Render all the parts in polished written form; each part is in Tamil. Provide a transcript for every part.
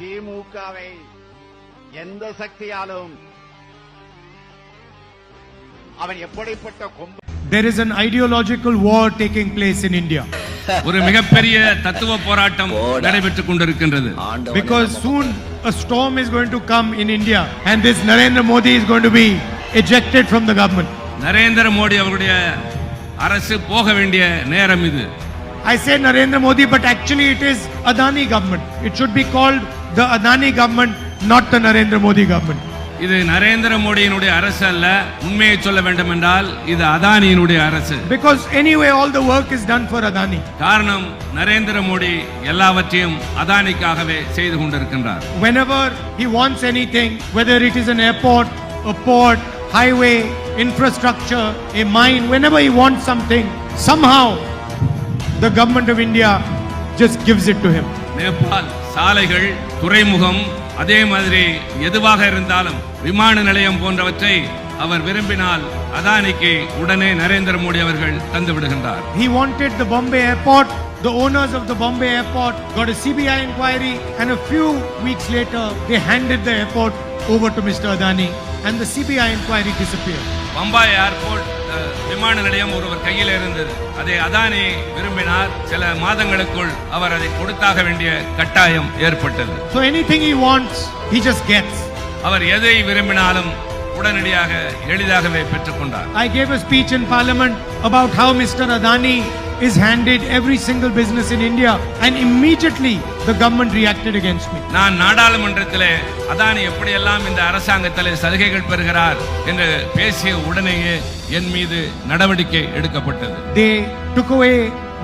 திமுகவை எந்த சக்தியாலும் அவன் எப்படிப்பட்ட கொம்பு. There is an ideological war taking place in India. ஒரு மிகப்பெரிய தத்துவ போராட்டம் நடைபெற்றுக் கொண்டிருக்கின்றது. Because soon a storm is going to come in India and this Narendra Modi is going to be ejected from the government. Narendra Modi அவருடைய அரசு போக வேண்டிய நேரம் இது. I say Narendra Modi, but actually it is Adani government. It should be called the Adani government, not the Narendra Modi government. இது நரேந்திர மோடியினுடைய அரசு அல்ல, உண்மையை சொல்ல வேண்டும் என்றால் இது அதானியினுடைய அரசு. Because anyway all the work is done for Adani. காரணம் நரேந்திர மோடி எல்லாவற்றையும் அதானிக்காகவே செய்து கொண்டிருக்கின்றார். Whenever he wants anything, whether it is an airport, a port, highway, infrastructure, a mine, whenever he wants something, somehow the government of India just gives it to him. Nepal சாலைகள், துறைமுகம், அதே மாதிரி எதுவாக இருந்தாலும் விமான நிலையம் போன்றவற்றை அவர் விரும்பினால் அதானிக்கு உடனே நரேந்திர மோடி அவர்கள் தந்து விடுகின்றார். He wanted the Bombay airport. The owners of the Bombay airport got a CBI inquiry and a few weeks later they handed the airport over to Mr. Adani and the CBI inquiry disappeared. Bombay airport விமான நிலையம் ஒருவர் கையில் இருந்தது. அதை அதானி விரும்பினார். சில மாதங்களுக்குள் அவர் அதை கொடுத்தாக வேண்டிய கட்டாயம் ஏற்பட்டது. So anything he wants, he just gets. அவர் எதை விரும்பினாலும் உடனடியாக எளிதாகவே பெற்றுக்கொண்டார். I gave a speech in parliament about how Mr. Adani is handed every single business in India and immediately the government reacted against me. நான் நாடாளுமன்றத்திலே அதானி எப்படியெல்லாம் இந்த அரசாங்கத்திலே சலுகைகள் பெறுகிறார் என்று பேசிய உடனேயே என் மீது நடவடிக்கை எடுக்கப்பட்டது. They took away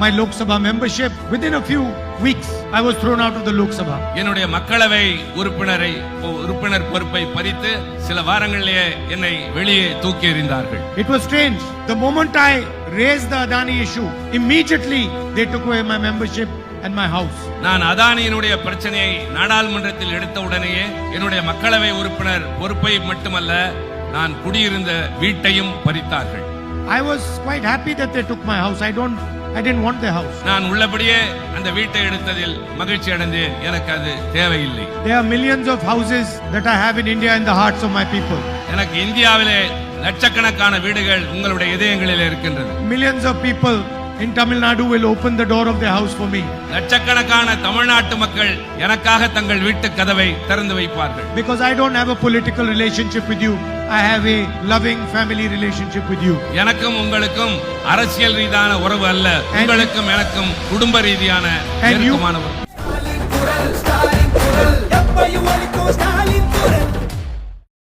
my Lok Sabha membership. Within a few weeks I was thrown out of the Lok Sabha. என்னுடைய மக்களவை உறுப்பினர் பொறுப்பை பறித்து சில வாரங்களிலேயே என்னை வெளியே தூக்கி எறிந்தார்கள். It was strange. The moment I raised the Adani issue, immediately they took away my membership and my house. நான் அதானியினுடைய பிரச்சனையை நாடாளுமன்றத்தில் எடுத்த உடனேயே என்னுடைய மக்களவை உறுப்பினர் பொறுப்பை மட்டுமல்ல, நான் குடியிருந்த வீட்டையும் பறித்தார்கள். I was quite happy that they took my house. I didn't want the house. நான் உள்ளபடியே அந்த வீட்டை எடுத்ததில் மகிழ்ச்சி அடைந்தேன். எனக்கு அது தேவையில்லை. There are millions of houses that I have in India in the hearts of my people. எனக்கு இந்தியாவிலே லட்சக்கணக்கான வீடுகள் உங்களுடைய இதயங்களில் இருக்கின்றது. Millions of people in Tamil Nadu will open the door of their house for me. லட்சக்கணக்கான தமிழ்நாட்டு மக்கள் எனக்காக தங்கள் வீட்டு கதவை திறந்து வைப்பார்கள். Because I don't have a political relationship with you. I have a loving family relationship with you. எனக்கும் உங்களுக்கும் அரசியல் ரீதியான உறவு அல்ல, உங்களுக்கும் எனக்கும் குடும்ப ரீதியான நெருக்கமான உறவு.